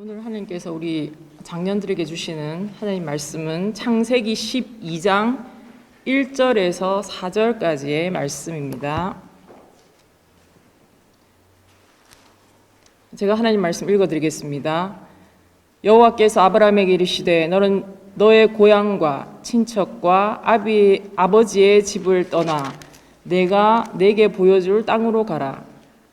오늘 하나님께서 우리 장년들에게 주시는 하나님 말씀은 창세기 12장 1절에서 4절까지의 말씀입니다. 제가 하나님 말씀 읽어드리겠습니다. 여호와께서 아브라함에게 이르시되 너는 너의 고향과 친척과 아버지의 집을 떠나 내가 내게 보여줄 땅으로 가라.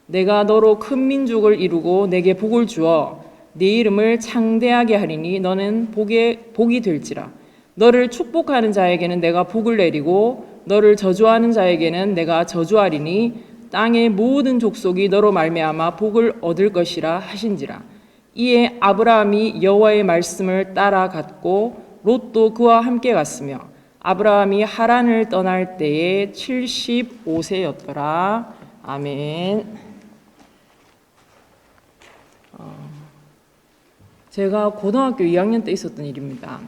내가 너로 큰 민족을 이루고 내게 복을 주어 네 이름을 창대하게 하리니 너는 복이 될지라. 너를 축복하는 자에게는 내가 복을 내리고 너를 저주하는 자에게는 내가 저주하리니 땅의 모든 족속이 너로 말미암아 복을 얻을 것이라 하신지라. 이에 아브라함이 여호와의 말씀을 따라갔고 롯도 그와 함께 갔으며 아브라함이 하란을 떠날 때에 75세였더라. 아멘. 제가 고등학교 2학년 때 있었던 일입니다.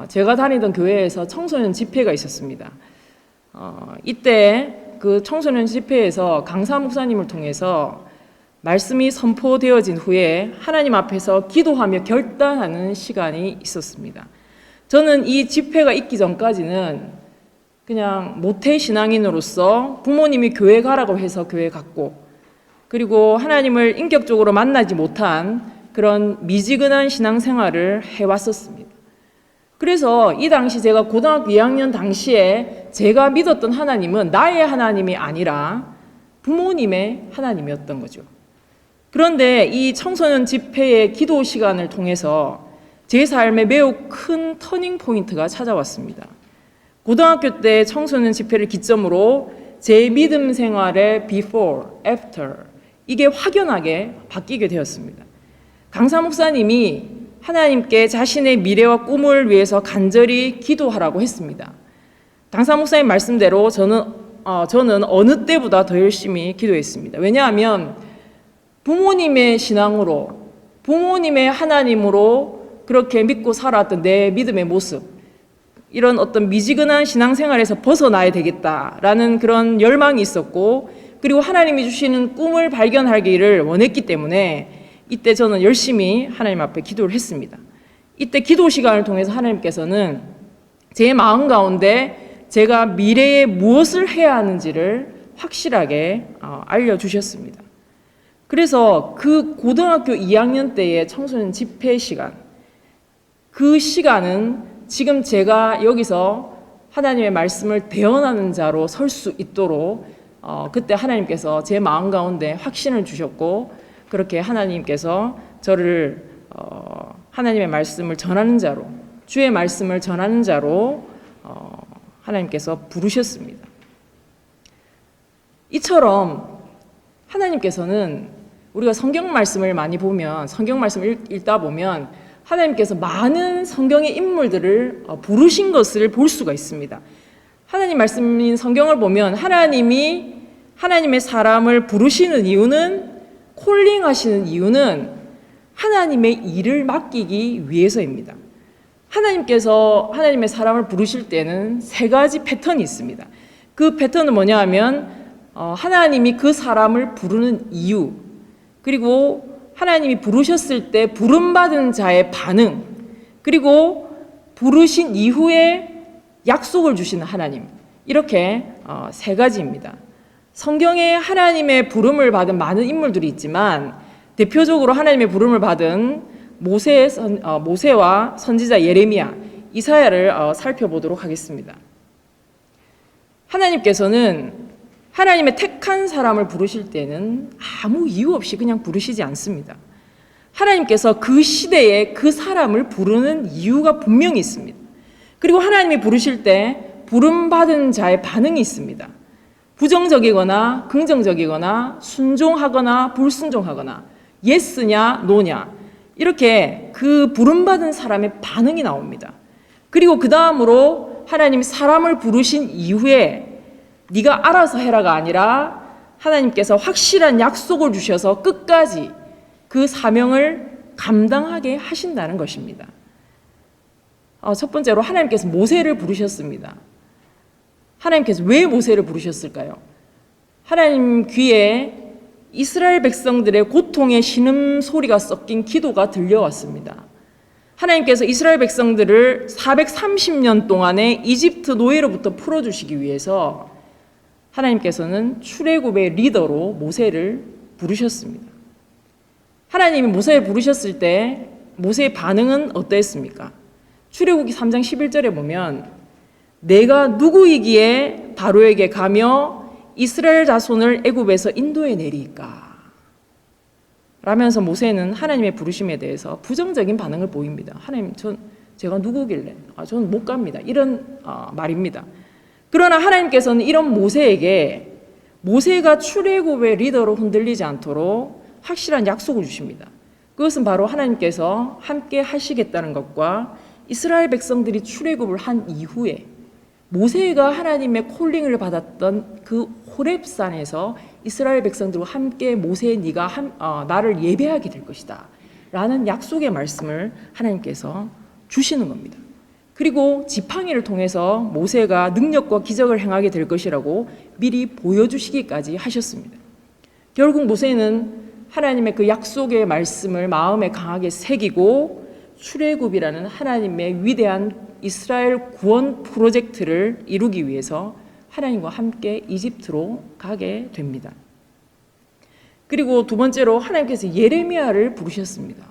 제가 다니던 교회에서 청소년 집회가 있었습니다. 이때 그 청소년 집회에서 강사 목사님을 통해서 말씀이 선포되어진 후에 하나님 앞에서 기도하며 결단하는 시간이 있었습니다. 저는 이 집회가 있기 전까지는 그냥 모태 신앙인으로서 부모님이 교회 가라고 해서 교회 갔고, 그리고 하나님을 인격적으로 만나지 못한 그런 미지근한 신앙생활을 해왔었습니다. 그래서 이 당시 제가 고등학교 2학년 당시에 제가 믿었던 하나님은 나의 하나님이 아니라 부모님의 하나님이었던 거죠. 그런데 이 청소년 집회의 기도 시간을 통해서 제 삶에 매우 큰 터닝 포인트가 찾아왔습니다. 고등학교 때 청소년 집회를 기점으로 제 믿음 생활의 before, after 이게 확연하게 바뀌게 되었습니다. 강사 목사님이 하나님께 자신의 미래와 꿈을 위해서 간절히 기도하라고 했습니다. 강사 목사님 말씀대로 저는 어느 때보다 더 열심히 기도했습니다. 왜냐하면 부모님의 신앙으로, 부모님의 하나님으로 그렇게 믿고 살아왔던 내 믿음의 모습, 이런 어떤 미지근한 신앙생활에서 벗어나야 되겠다라는 그런 열망이 있었고, 그리고 하나님이 주시는 꿈을 발견하기를 원했기 때문에 이때 저는 열심히 하나님 앞에 기도를 했습니다. 이때 기도 시간을 통해서 하나님께서는 제 마음 가운데 제가 미래에 무엇을 해야 하는지를 확실하게 알려주셨습니다. 그래서 그 고등학교 2학년 때의 청소년 집회 시간, 그 시간은 지금 제가 여기서 하나님의 말씀을 대언하는 자로 설 수 있도록 그때 하나님께서 제 마음 가운데 확신을 주셨고, 그렇게 하나님께서 저를 하나님의 말씀을 전하는 자로, 주의 말씀을 전하는 자로 하나님께서 부르셨습니다. 이처럼 하나님께서는 우리가 성경 말씀을 많이 보면, 성경 말씀을 읽다 보면 하나님께서 많은 성경의 인물들을 부르신 것을 볼 수가 있습니다. 하나님 말씀인 성경을 보면 하나님이 하나님의 사람을 부르시는 이유는, 콜링하시는 이유는 하나님의 일을 맡기기 위해서입니다. 하나님께서 하나님의 사람을 부르실 때는 세 가지 패턴이 있습니다. 그 패턴은 뭐냐 하면 하나님이 그 사람을 부르는 이유, 그리고 하나님이 부르셨을 때 부름받은 자의 반응, 그리고 부르신 이후에 약속을 주시는 하나님, 이렇게 세 가지입니다. 성경에 하나님의 부름을 받은 많은 인물들이 있지만 대표적으로 하나님의 부름을 받은 모세와 선지자 예레미야, 이사야를 살펴보도록 하겠습니다. 하나님께서는 하나님의 택한 사람을 부르실 때는 아무 이유 없이 그냥 부르시지 않습니다. 하나님께서 그 시대에 그 사람을 부르는 이유가 분명히 있습니다. 그리고 하나님이 부르실 때 부름받은 자의 반응이 있습니다. 부정적이거나 긍정적이거나 순종하거나 불순종하거나 예스냐 노냐, 이렇게 그 부름받은 사람의 반응이 나옵니다. 그리고 그 다음으로 하나님이 사람을 부르신 이후에 네가 알아서 해라가 아니라 하나님께서 확실한 약속을 주셔서 끝까지 그 사명을 감당하게 하신다는 것입니다. 첫 번째로 하나님께서 모세를 부르셨습니다. 하나님께서 왜 모세를 부르셨을까요? 하나님 귀에 이스라엘 백성들의 고통의 신음소리가 섞인 기도가 들려왔습니다. 하나님께서 이스라엘 백성들을 430년 동안의 이집트 노예로부터 풀어주시기 위해서 하나님께서는 출애굽의 리더로 모세를 부르셨습니다. 하나님이 모세를 부르셨을 때 모세의 반응은 어땠습니까? 출애굽기 3장 11절에 보면 내가 누구이기에 바로에게 가며 이스라엘 자손을 애굽에서 인도해 내리까? 라면서 모세는 하나님의 부르심에 대해서 부정적인 반응을 보입니다. 하나님, 제가 누구길래? 저는 못 갑니다. 이런 말입니다. 그러나 하나님께서는 이런 모세에게 모세가 출애굽의 리더로 흔들리지 않도록 확실한 약속을 주십니다. 그것은 바로 하나님께서 함께 하시겠다는 것과 이스라엘 백성들이 출애굽을 한 이후에 모세가 하나님의 콜링을 받았던 그 호렙산에서 이스라엘 백성들과 함께 모세 네가 나를 예배하게 될 것이다 라는 약속의 말씀을 하나님께서 주시는 겁니다. 그리고 지팡이를 통해서 모세가 능력과 기적을 행하게 될 것이라고 미리 보여주시기까지 하셨습니다. 결국 모세는 하나님의 그 약속의 말씀을 마음에 강하게 새기고 출애굽이라는 하나님의 위대한 이스라엘 구원 프로젝트를 이루기 위해서 하나님과 함께 이집트로 가게 됩니다. 그리고 두 번째로 하나님께서 예레미야를 부르셨습니다.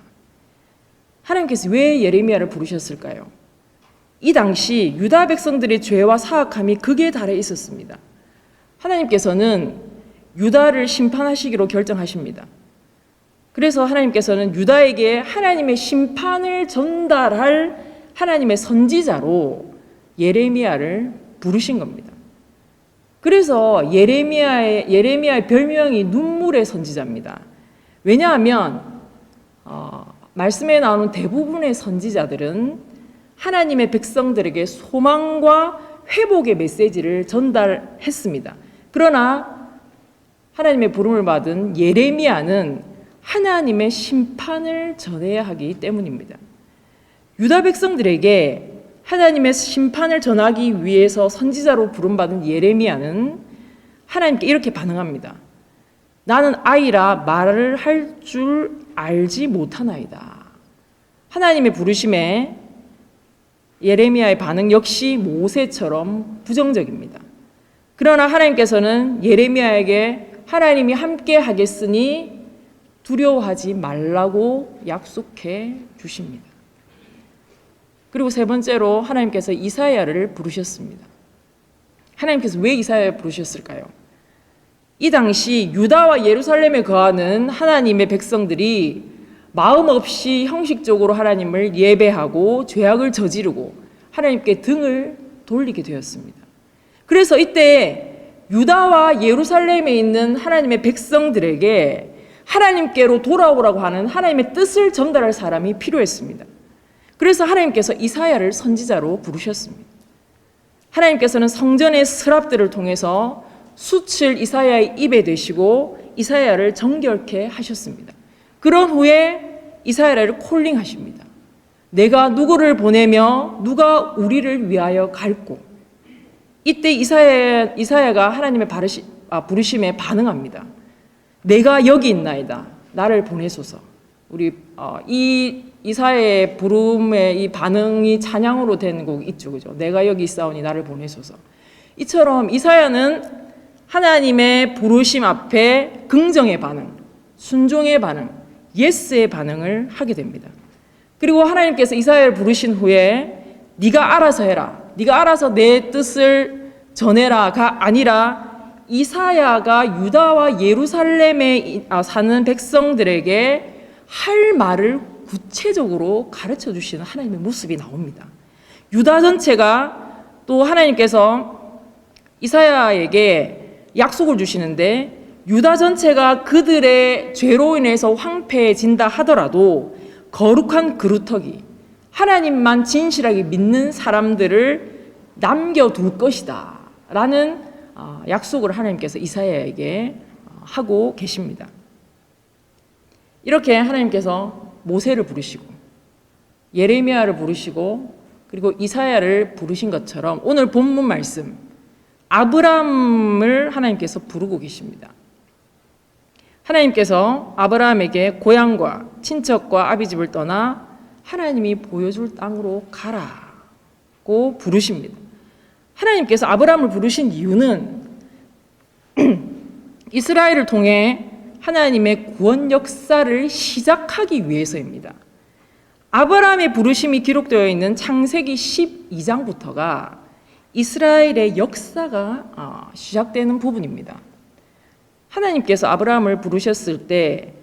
하나님께서 왜 예레미야를 부르셨을까요? 이 당시 유다 백성들의 죄와 사악함이 극에 달해 있었습니다. 하나님께서는 유다를 심판하시기로 결정하십니다. 그래서 하나님께서는 유다에게 하나님의 심판을 전달할 하나님의 선지자로 예레미야를 부르신 겁니다. 그래서 예레미야의 별명이 눈물의 선지자입니다. 왜냐하면 말씀에 나오는 대부분의 선지자들은 하나님의 백성들에게 소망과 회복의 메시지를 전달했습니다. 그러나 하나님의 부름을 받은 예레미야는 하나님의 심판을 전해야 하기 때문입니다. 유다 백성들에게 하나님의 심판을 전하기 위해서 선지자로 부름받은 예레미야는 하나님께 이렇게 반응합니다. 나는 아이라 말을 할 줄 알지 못하나이다. 하나님의 부르심에 예레미야의 반응 역시 모세처럼 부정적입니다. 그러나 하나님께서는 예레미야에게 하나님이 함께 하겠으니 두려워하지 말라고 약속해 주십니다. 그리고 세 번째로 하나님께서 이사야를 부르셨습니다. 하나님께서 왜 이사야를 부르셨을까요? 이 당시 유다와 예루살렘에 거하는 하나님의 백성들이 마음 없이 형식적으로 하나님을 예배하고 죄악을 저지르고 하나님께 등을 돌리게 되었습니다. 그래서 이때 유다와 예루살렘에 있는 하나님의 백성들에게 하나님께로 돌아오라고 하는 하나님의 뜻을 전달할 사람이 필요했습니다. 그래서 하나님께서 이사야를 선지자로 부르셨습니다. 하나님께서는 성전의 스랍들을 통해서 숯을 이사야의 입에 대시고 이사야를 정결케 하셨습니다. 그런 후에 이사야를 콜링하십니다. 내가 누구를 보내며 누가 우리를 위하여 갈고. 이때 이사야가 하나님의 부르심에 반응합니다. 내가 여기 있나이다. 나를 보내소서. 우리 이 이사야의 부름의 이 반응이 찬양으로 된 곡 있죠, 그죠? 내가 여기 있사오니 나를 보내소서. 이처럼 이사야는 하나님의 부르심 앞에 긍정의 반응, 순종의 반응, 예스의 반응을 하게 됩니다. 그리고 하나님께서 이사야를 부르신 후에 네가 알아서 해라. 네가 알아서 내 뜻을 전해라가 아니라 이사야가 유다와 예루살렘에 사는 백성들에게 할 말을 구체적으로 가르쳐 주시는 하나님의 모습이 나옵니다. 유다 전체가 또 하나님께서 이사야에게 약속을 주시는데 유다 전체가 그들의 죄로 인해서 황폐해진다 하더라도 거룩한 그루터기, 하나님만 진실하게 믿는 사람들을 남겨둘 것이다 라는 약속을 하나님께서 이사야에게 하고 계십니다. 이렇게 하나님께서 모세를 부르시고 예레미야를 부르시고 그리고 이사야를 부르신 것처럼 오늘 본문 말씀 아브람을 하나님께서 부르고 계십니다. 하나님께서 아브라함에게 고향과 친척과 아비집을 떠나 하나님이 보여줄 땅으로 가라고 부르십니다. 하나님께서 아브라함을 부르신 이유는 이스라엘을 통해 하나님의 구원 역사를 시작하기 위해서입니다. 아브라함의 부르심이 기록되어 있는 창세기 12장부터가 이스라엘의 역사가 시작되는 부분입니다. 하나님께서 아브라함을 부르셨을 때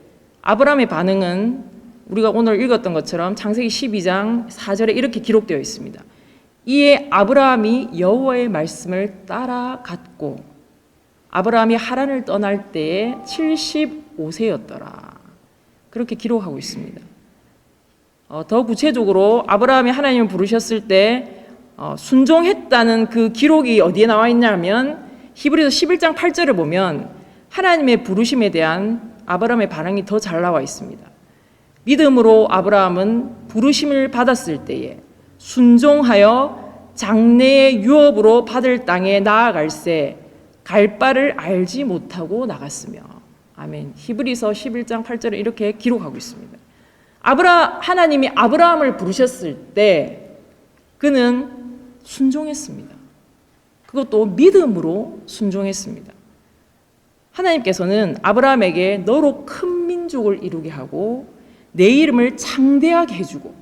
아브라함의 반응은 우리가 오늘 읽었던 것처럼 창세기 12장 4절에 이렇게 기록되어 있습니다. 이에 아브라함이 여호와의 말씀을 따라갔고 아브라함이 하란을 떠날 때에 75세였더라. 그렇게 기록하고 있습니다. 더 구체적으로 아브라함이 하나님을 부르셨을 때 순종했다는 그 기록이 어디에 나와 있냐면 히브리서 11장 8절을 보면 하나님의 부르심에 대한 아브라함의 반응이 더 잘 나와 있습니다. 믿음으로 아브라함은 부르심을 받았을 때에 순종하여 장래의 유업으로 받을 땅에 나아갈새 갈 바를 알지 못하고 나갔으며. 아멘. 히브리서 11장 8절에 이렇게 기록하고 있습니다. 하나님이 아브라함을 부르셨을 때 그는 순종했습니다. 그것도 믿음으로 순종했습니다. 하나님께서는 아브라함에게 너로 큰 민족을 이루게 하고 내 이름을 창대하게 해주고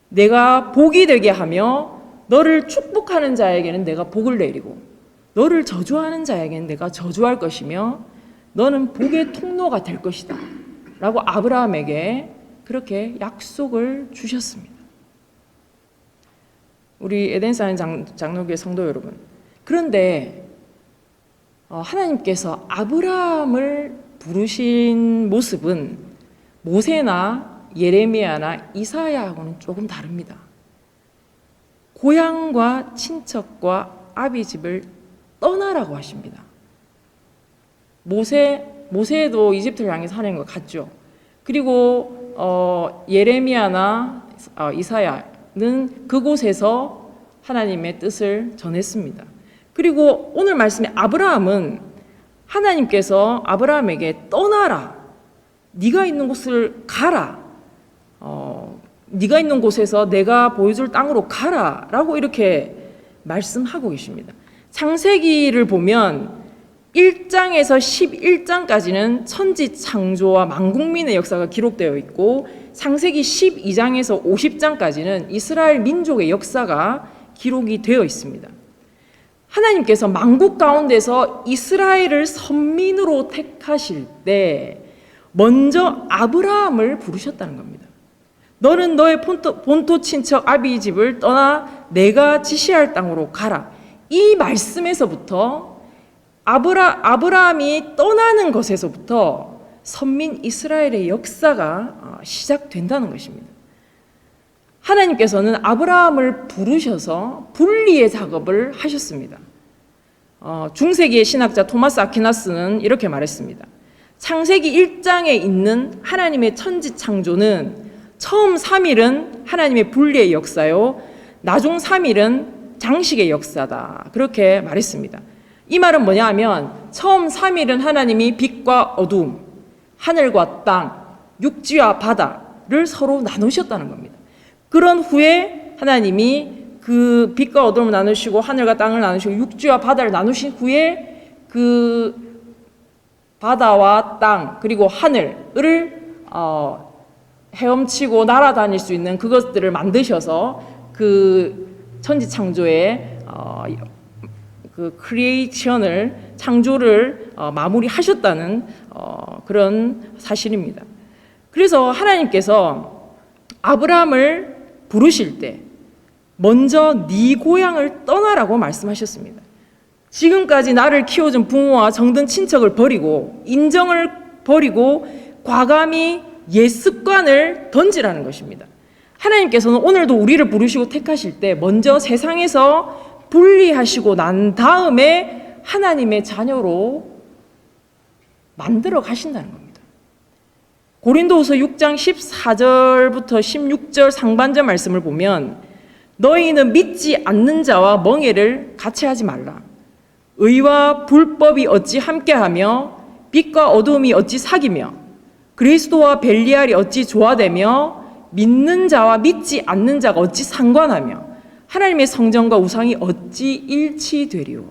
내가 복이 되게 하며 너를 축복하는 자에게는 내가 복을 내리고 너를 저주하는 자에게는 내가 저주할 것이며 너는 복의 통로가 될 것이다 라고 아브라함에게 그렇게 약속을 주셨습니다. 우리 에덴사인 장로교회 성도 여러분, 그런데 하나님께서 아브라함을 부르신 모습은 모세나 예레미야나 이사야하고는 조금 다릅니다. 고향과 친척과 아비집을 떠나라고 하십니다. 모세도 이집트를 향해서 하나님과 갔죠. 그리고 예레미야나 이사야는 그곳에서 하나님의 뜻을 전했습니다. 그리고 오늘 말씀의 아브라함은 하나님께서 아브라함에게 떠나라, 네가 있는 곳을 가라, 네가 있는 곳에서 내가 보여줄 땅으로 가라 라고 이렇게 말씀하고 계십니다. 창세기를 보면 1장에서 11장까지는 천지 창조와 만국민의 역사가 기록되어 있고 창세기 12장에서 50장까지는 이스라엘 민족의 역사가 기록이 되어 있습니다. 하나님께서 만국 가운데서 이스라엘을 선민으로 택하실 때 먼저 아브라함을 부르셨다는 겁니다. 너는 너의 본토 친척 아비집을 떠나 내가 지시할 땅으로 가라. 이 말씀에서부터 아브라함이 떠나는 것에서부터 선민 이스라엘의 역사가 시작된다는 것입니다. 하나님께서는 아브라함을 부르셔서 분리의 작업을 하셨습니다. 중세기의 신학자 토마스 아퀴나스는 이렇게 말했습니다. 창세기 1장에 있는 하나님의 천지 창조는 처음 3일은 하나님의 분리의 역사요, 나중 3일은 장식의 역사다. 그렇게 말했습니다. 이 말은 뭐냐 하면 처음 3일은 하나님이 빛과 어둠, 하늘과 땅, 육지와 바다를 서로 나누셨다는 겁니다. 그런 후에 하나님이 그 빛과 어둠을 나누시고 하늘과 땅을 나누시고 육지와 바다를 나누신 후에 그 바다와 땅 그리고 하늘을 헤엄치고 날아다닐 수 있는 그것들을 만드셔서 그 천지창조의 그 크리에이션을 창조를 마무리하셨다는 그런 사실입니다. 그래서 하나님께서 아브라함을 부르실 때 먼저 네 고향을 떠나라고 말씀하셨습니다. 지금까지 나를 키워준 부모와 정든 친척을 버리고 인정을 버리고 과감히 옛 습관을 던지라는 것입니다. 하나님께서는 오늘도 우리를 부르시고 택하실 때 먼저 세상에서 분리하시고 난 다음에 하나님의 자녀로 만들어 가신다는 겁니다. 고린도후서 6장 14절부터 16절 상반절 말씀을 보면 너희는 믿지 않는 자와 멍에를 같이 하지 말라. 의와 불법이 어찌 함께하며 빛과 어둠이 어찌 사귀며 그리스도와 벨리알이 어찌 조화되며 믿는 자와 믿지 않는 자가 어찌 상관하며 하나님의 성전과 우상이 어찌 일치되리요.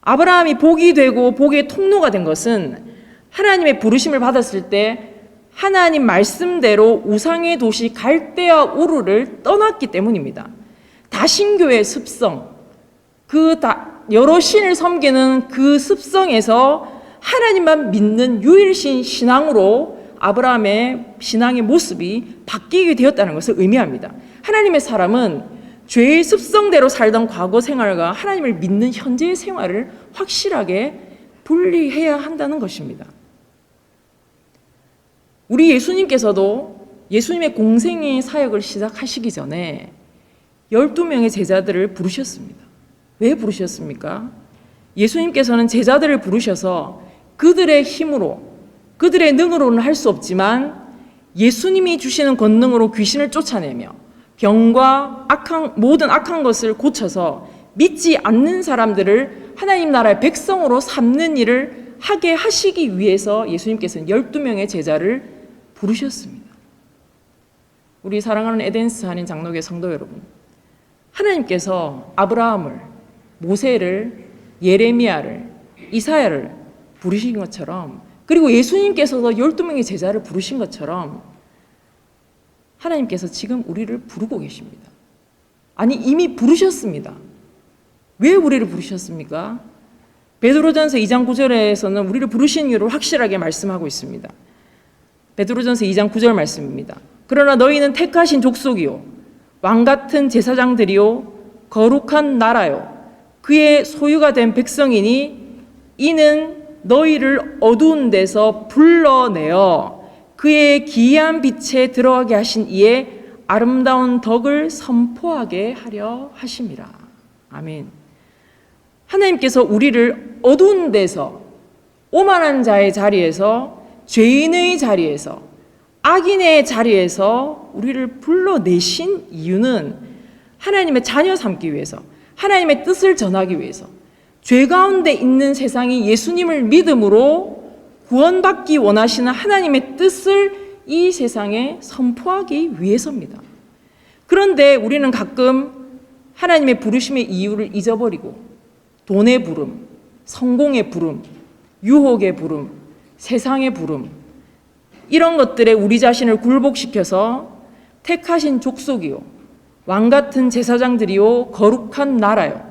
아브라함이 복이 되고 복의 통로가 된 것은 하나님의 부르심을 받았을 때 하나님 말씀대로 우상의 도시 갈대아 우르를 떠났기 때문입니다. 다신교의 습성, 여러 신을 섬기는 그 습성에서 하나님만 믿는 유일신 신앙으로 아브라함의 신앙의 모습이 바뀌게 되었다는 것을 의미합니다. 하나님의 사람은 죄의 습성대로 살던 과거 생활과 하나님을 믿는 현재의 생활을 확실하게 분리해야 한다는 것입니다. 우리 예수님께서도 예수님의 공생의 사역을 시작하시기 전에 12명의 제자들을 부르셨습니다. 왜 부르셨습니까? 예수님께서는 제자들을 부르셔서 그들의 힘으로, 그들의 능으로는 할 수 없지만 예수님이 주시는 권능으로 귀신을 쫓아내며 병과 모든 악한 것을 고쳐서 믿지 않는 사람들을 하나님 나라의 백성으로 삼는 일을 하게 하시기 위해서 예수님께서는 12명의 제자를 부르셨습니다. 우리 사랑하는 에덴스 한인 장로교 성도 여러분, 하나님께서 아브라함을, 모세를, 예레미야를, 이사야를 부르신 것처럼, 그리고 예수님께서도 12명의 제자를 부르신 것처럼 하나님께서 지금 우리를 부르고 계십니다. 아니, 이미 부르셨습니다. 왜 우리를 부르셨습니까? 베드로전서 2장 9절에서는 우리를 부르신 이유를 확실하게 말씀하고 있습니다. 베드로전서 2장 9절 말씀입니다. 그러나 너희는 택하신 족속이요 왕같은 제사장들이요 거룩한 나라요 그의 소유가 된 백성이니 이는 너희를 어두운 데서 불러내어 그의 기이한 빛에 들어가게 하신 이의 아름다운 덕을 선포하게 하려 하심이라. 아멘. 하나님께서 우리를 어두운 데서, 오만한 자의 자리에서, 죄인의 자리에서, 악인의 자리에서 우리를 불러내신 이유는 하나님의 자녀 삼기 위해서, 하나님의 뜻을 전하기 위해서, 죄 가운데 있는 세상이 예수님을 믿음으로 구원받기 원하시는 하나님의 뜻을 이 세상에 선포하기 위해서입니다. 그런데 우리는 가끔 하나님의 부르심의 이유를 잊어버리고 돈의 부름, 성공의 부름, 유혹의 부름, 세상의 부름, 이런 것들에 우리 자신을 굴복시켜서 택하신 족속이요 왕같은 제사장들이요 거룩한 나라요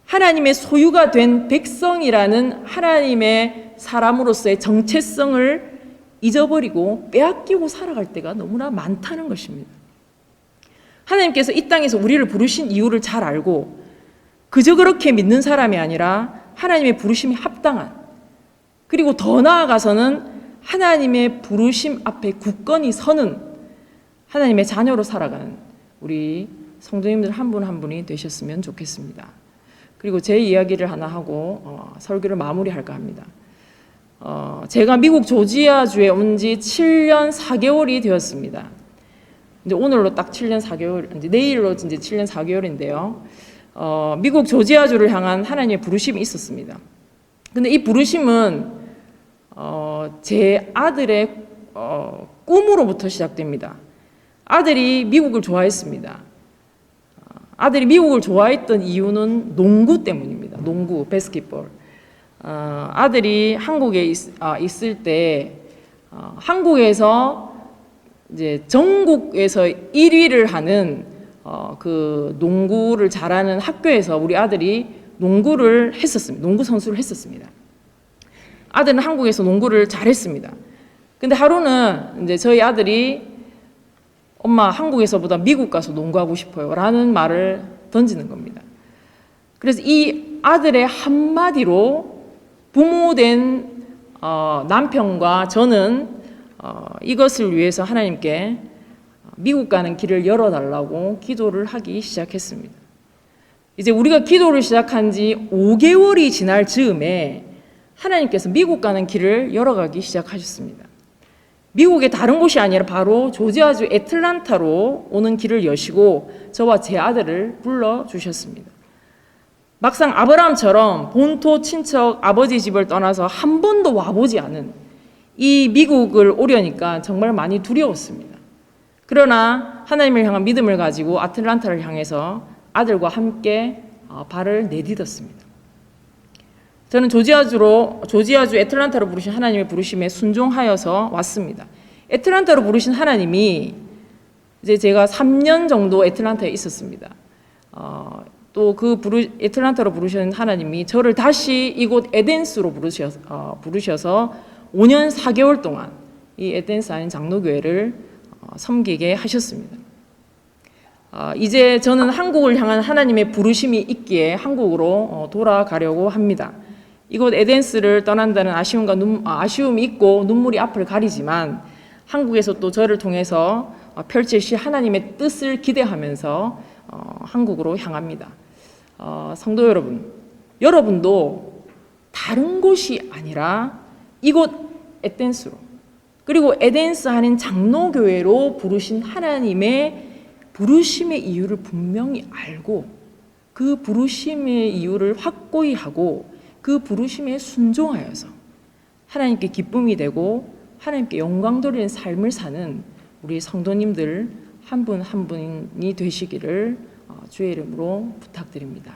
하나님의 소유가 된 백성이라는 하나님의 사람으로서의 정체성을 잊어버리고 빼앗기고 살아갈 때가 너무나 많다는 것입니다. 하나님께서 이 땅에서 우리를 부르신 이유를 잘 알고 그저 그렇게 믿는 사람이 아니라 하나님의 부르심이 합당한, 그리고 더 나아가서는 하나님의 부르심 앞에 굳건히 서는 하나님의 자녀로 살아가는 우리 성도님들 한 분 한 분이 되셨으면 좋겠습니다. 그리고 제 이야기를 하나 하고 설교를 마무리할까 합니다. 제가 미국 조지아주에 온 지 7년 4개월이 되었습니다. 이제 오늘로 딱 7년 4개월, 이제 내일로 이제 7년 4개월인데요. 미국 조지아주를 향한 하나님의 부르심이 있었습니다. 근데 이 부르심은 제 아들의 꿈으로부터 시작됩니다. 아들이 미국을 좋아했습니다. 아들이 미국을 좋아했던 이유는 농구 때문입니다. 농구, 바스켓볼. 아들이 한국에 있을 때 한국에서 이제 전국에서 1위를 하는 그 농구를 잘하는 학교에서 우리 아들이 농구를 했었습니다. 농구 선수를 했었습니다. 아들은 한국에서 농구를 잘했습니다. 근데 하루는 이제 저희 아들이 엄마 한국에서보다 미국 가서 농구하고 싶어요 라는 말을 던지는 겁니다. 그래서 이 아들의 한마디로 부모된 남편과 저는 이것을 위해서 하나님께 미국 가는 길을 열어달라고 기도를 하기 시작했습니다. 이제 우리가 기도를 시작한 지 5개월이 지날 즈음에 하나님께서 미국 가는 길을 열어가기 시작하셨습니다. 미국의 다른 곳이 아니라 바로 조지아주 애틀란타로 오는 길을 여시고 저와 제 아들을 불러주셨습니다. 막상 아브라함처럼 본토 친척 아버지 집을 떠나서 한 번도 와보지 않은 이 미국을 오려니까 정말 많이 두려웠습니다. 그러나 하나님을 향한 믿음을 가지고 아틀란타를 향해서 아들과 함께 발을 내딛었습니다. 저는 조지아주 애틀란타로 부르신 하나님의 부르심에 순종하여서 왔습니다. 애틀란타로 부르신 하나님이 이제 제가 3년 정도 애틀란타에 있었습니다. 또 애틀란타로 부르신 하나님이 저를 다시 이곳 에덴스로 부르셔서 5년 4개월 동안 이 에덴스 아닌 장로교회를 섬기게 하셨습니다. 이제 저는 한국을 향한 하나님의 부르심이 있기에 한국으로 돌아가려고 합니다. 이곳 에덴스를 떠난다는 아쉬움이 있고 눈물이 앞을 가리지만 한국에서 또 저를 통해서 펼치실 하나님의 뜻을 기대하면서 한국으로 향합니다. 성도 여러분, 여러분도 다른 곳이 아니라 이곳 에덴스로, 그리고 에덴스 아닌 장로교회로 부르신 하나님의 부르심의 이유를 분명히 알고 그 부르심의 이유를 확고히 하고 그 부르심에 순종하여서 하나님께 기쁨이 되고 하나님께 영광 돌리는 삶을 사는 우리 성도님들 한 분 한 분이 되시기를 주의 이름으로 부탁드립니다.